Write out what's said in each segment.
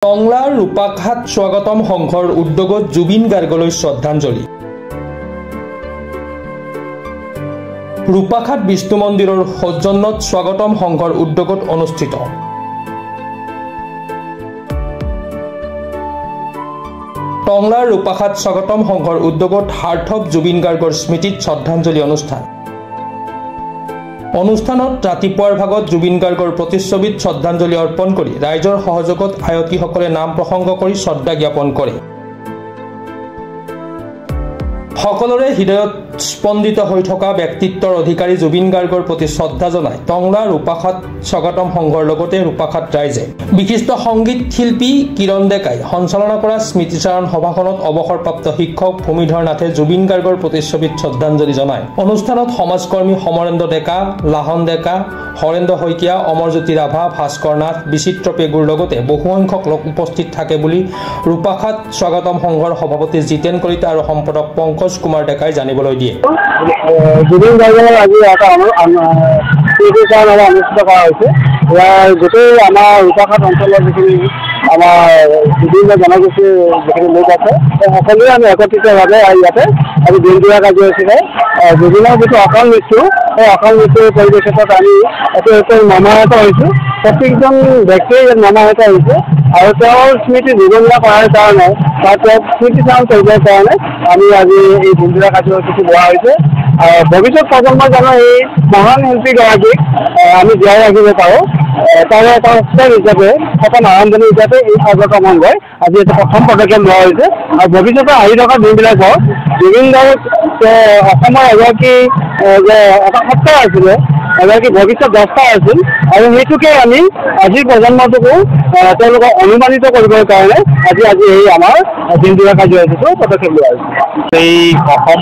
টংলাৰ ৰূপাঘাট স্বাগতম সংঘৰ উদ্যোগত জুবিন গাৰ্গলৈ শ্ৰদ্ধাঞ্জলি। ৰূপাঘাট বিষ্ণু মন্দিৰৰ সৌজন্যত স্বাগতম সংঘৰ উদ্যোগত অনুষ্ঠিত। টংলাৰ ৰূপাঘাট স্বাগতম সংঘৰ উদ্যোগত হাৰ্থব জুবিন গাৰ্গৰ স্মৃতিত শ্ৰদ্ধাঞ্জলি অনুষ্ঠান। অনুষ্ঠানত ৰাতিপুৱাৰ ভাগত জুবিন গাৰ্গৰ প্ৰতিচ্ছবিত শ্ৰদ্ধাঞ্জলি অৰ্পণ কৰি ৰাইজৰ সহযোগত আয়তীসকলে নাম প্ৰসংগ কৰি শ্ৰদ্ধা জ্ঞাপন কৰে। সকলোৰে হৃদয়ত স্পন্দিত হৈ থকা ব্যক্তিত্বৰ অধিকাৰী জুবিন গাৰ্গৰ প্ৰতি শ্ৰদ্ধা জনাই টংলা ৰূপাঘাট স্বাগতম সংঘৰ লগতে ৰূপাঘাট ৰাইজে বিশিষ্ট সংগীত শিল্পী কিৰণ ডেকাই সঞ্চালনা কৰা স্মৃতিচাৰণ সভাখনত অৱসৰপ্ৰাপ্ত শিক্ষক ভূমিধৰ নাথে জুবিন গাৰ্গৰ প্ৰতিচ্ছবিত শ্ৰদ্ধাঞ্জলি জনায়। অনুষ্ঠানত সমাজকৰ্মী সমৰেন্দ্ৰ ডেকা, লাহন ডেকা, হৰেন্দ্ৰ শইকীয়া, অমৰজ্যোতি ৰাভা, ভাস্কৰ নাথ, বিচিত্ৰ পেগুৰ লগতে বহুসংখ্যক লোক উপস্থিত থাকে বুলি ৰূপাঘাট স্বাগতম সংঘৰ সভাপতি জিতেন কলিতা আৰু সম্পাদক পংকজ কুমাৰ ডেকাই জানিবলৈ দিয়ে। জুবিন গাৰ্গৰ আজি এটা অনুষ্ঠিত কৰা হৈছে। গোটেই আমাৰ ৰূপাঘাট অঞ্চলৰ যিখিনি আমাৰ বিভিন্ন জনগোষ্ঠীৰ যিখিনি লোক আছে সকলোৱে আমি একত্ৰিতভাৱে ইয়াতে আজি দিনজোৰা কাৰ্যসূচীৰে জুবিনৰ যিটো অকাল মৃত্যু, সেই অকাল মৃত্যুৰ পৰিৱেশত আমি এইটো মৰ্মাহত হৈছোঁ। প্ৰত্যেকজন ব্যক্তিয়ে ইয়াত মৰ্মাহত হৈছে আৰু তেওঁৰ স্মৃতি জীৱনীয়া কৰাৰ কাৰণে বা তেওঁক স্মৃতিচাৰণ কৰিবৰ কাৰণে আমি আজি এই দিনজোৰা কাৰ্যসূচী লোৱা হৈছে। ভৱিষ্যত প্ৰজন্মৰ জানো এই মহান শিল্পীগৰাকীক আমি জীয়াই ৰাখিব পাৰোঁ, তাৰে এটা ষ্টেপ হিচাপে প্ৰথম আৰম্ভণি হিচাপে এই স্বাগতম সংঘই আজি এটা প্ৰথম পদক্ষেপ লোৱা হৈছে। আৰু ভৱিষ্যতে আহি থকা দিনবিলাকত জুবিন গাৰ্গ অসমৰ এগৰাকী যে এটা সত্তা আছিলে, এগৰাকী ভৱিষ্যত দ্ৰষ্টা আছিল আৰু সেইটোকে আমি আজিৰ প্ৰজন্মটোকো তেওঁলোকক অনুমানিত কৰিবৰ কাৰণে আজি এই আমাৰ দিনজোৰা কাৰ্যসূচীটো পদক্ষেপ লোৱা হৈছে। এই অসম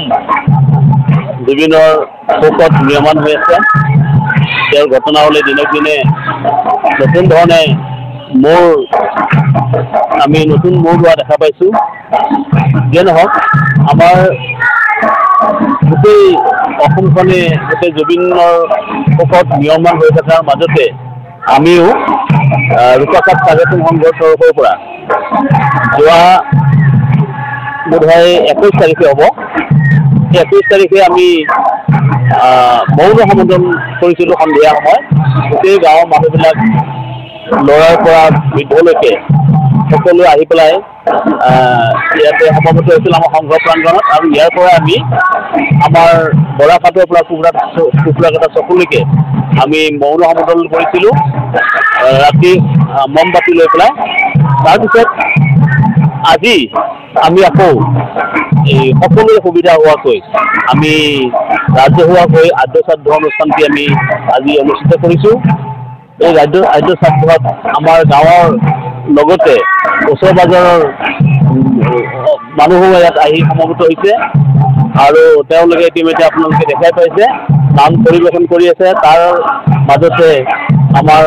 জুবিনৰ শোকত নিয়মান হৈ আছে। তেওঁৰ ঘটনাৱলী দিনক দিনে নতুন ধৰণে আমি নতুন মূৰ লোৱা দেখা পাইছোঁ। যিয়ে নহওক আমাৰ গোটেই অসমখনে গোটেই জুবিনৰ শোকত নিয়মান হৈ থকাৰ মাজতে আমিও ৰূপাঘাট স্বাগতম সংঘৰ তৰফৰ পৰা যোৱা বোধহয় 21 তাৰিখে হ'ব, 21 তাৰিখে আমি মৌন সমাদন কৰিছিলোঁ সন্ধিয়া সময়ত। গোটেই গাঁৱৰ মানুহবিলাক ল'ৰাৰ পৰা বৃদ্ধলৈকে সকলোৱে আহি পেলাই ইয়াতে সমবেত হৈছিল আমাৰ সংঘ প্ৰাংগণত। আৰু ইয়াৰ পৰা আমি আমাৰ বৰাঘাটৰ পৰা কুকুৰাঘাটা চকুলৈকে আমি মৌন সমাদন কৰিছিলোঁ ৰাতি মমবাতি লৈ পেলাই। তাৰপিছত আজি আমি আকৌ এই সকলোৰে সুবিধা হোৱাকৈ আমি ৰাজহুৱাকৈ আদ্যশ্ৰাদ্ধ অনুষ্ঠানটি আমি আজি অনুষ্ঠিত কৰিছোঁ। এই আদ্যশ্ৰাদ্ধত আমাৰ গাঁৱৰ লগতে ওচৰ পাজৰৰ মানুহো ইয়াত আহি সমবেত হৈছে আৰু তেওঁলোকে ইতিমধ্যে আপোনালোকে দেখাই পাইছে নাম পৰিৱেশন কৰি আছে। তাৰ মাজতে আমাৰ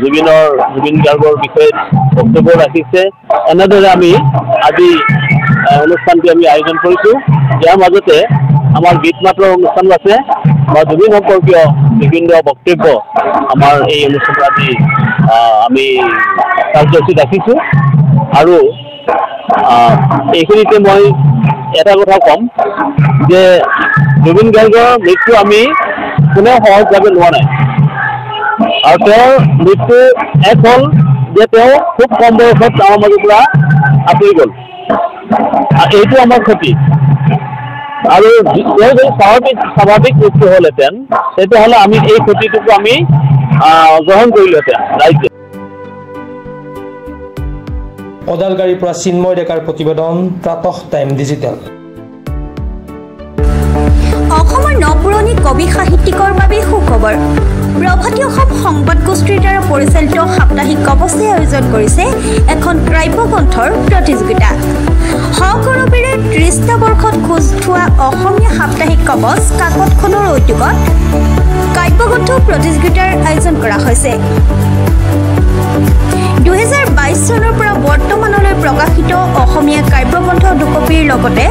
জুবিন গাৰ্গৰ বিষয়ে বক্তব্য ৰাখিছে। এনেদৰে আমি আজি অনুষ্ঠানটি আমি আয়োজন কৰিছোঁ। ইয়াৰ মাজতে আমাৰ গীত মাতৰ অনুষ্ঠানো আছে বা জুবিন সম্পৰ্কীয় বিভিন্ন বক্তব্য আমাৰ এই অনুষ্ঠানত আজি আমি কাৰ্যসূচী ৰাখিছোঁ। আৰু এইখিনিতে মই এটা কথা ক'ম যে জুবিন গাৰ্গৰ মৃত্যু আমি কোনেও সহজভাৱে লোৱা নাই। আৰু তেওঁৰ মৃত্যু এক হ'ল যে তেওঁ খুব কম বয়সত আমাৰ মাজৰ পৰা আঁতৰি গ'ল। এইটো আমাৰ ক্ষতি। আৰু তেওঁ যদি স্বাভাৱিক মৃত্যু হ'লহেঁতেন তেতিয়াহ'লে আমি এই ক্ষতিটোকো আমি গ্ৰহণ কৰিলোহেঁতেন ৰাইজে। ওদালগুৰিৰ পৰা চিন্ময় ডেকাৰ প্ৰতিবেদন, প্ৰাতঃ টাইম ডিজিটেল। অসমৰ নপুৰণি কবি সাহিত্যিকৰ বাবে সুখবৰ। প্ৰভাতী অসম সংবাদ গোষ্ঠীৰ দ্বাৰা পৰিচালিত সাপ্তাহিক কবচে আয়োজন কৰিছে এখন কাব্যগ্ৰন্থৰ প্ৰতিযোগিতা। সহকৰ্মীৰে 30টা বৰ্ষত খোজ থোৱা অসমীয়া সাপ্তাহিক কবচ কাকতখনৰ উদ্যোগত কাব্যগ্ৰন্থ প্ৰতিযোগিতাৰ আয়োজন কৰা হৈছে। 2022 চনৰ পৰা বৰ্তমানলৈ প্ৰকাশিত অসমীয়া কাব্যগ্ৰন্থ দুকপিৰ লগতে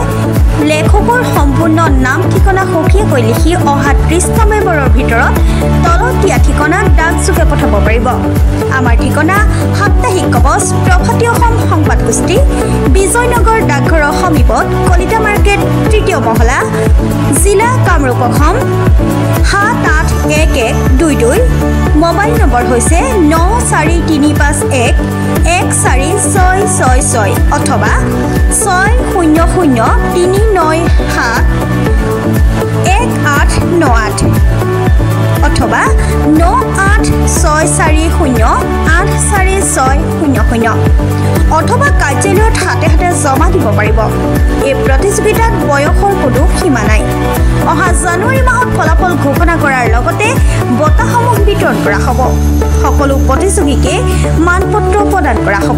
লেখকৰ সম্পূৰ্ণ নিজৰ নাম ঠিকনা সঠিককৈ লিখি অহা 30টা মেম্বৰৰ ভিতৰত তলত দিয়া ঠিকনাত ডাকযোগে পঠাব পাৰিব। আমাৰ ঠিকনা সাপ্তাহিক কবচ প্ৰভাতী অসম সংবাদ গোষ্ঠী বিজয়নগৰ ডাকঘৰৰ সমীপত কলিতা মাৰ্কেট 3য় মহলা জিলা কামৰূপ অসম 781122 মোবাইল নম্বৰ হৈছে 9435114666 অথবা 6003971898 অথবা 9864084600 অথবা কাৰ্যালয়ত হাতে হাতে জমা দিব পাৰিব। এই প্ৰতিযোগিতাত বয়সৰ কোনো সীমা নাই। অহা জানুৱাৰী মাহত ফলাফল ঘোষণা কৰাৰ লগতে বঁটাসমূহ বিতৰণ কৰা হ'ব। সকলো প্ৰতিযোগীকে মানপত্ৰ প্ৰদান কৰা হ'ব।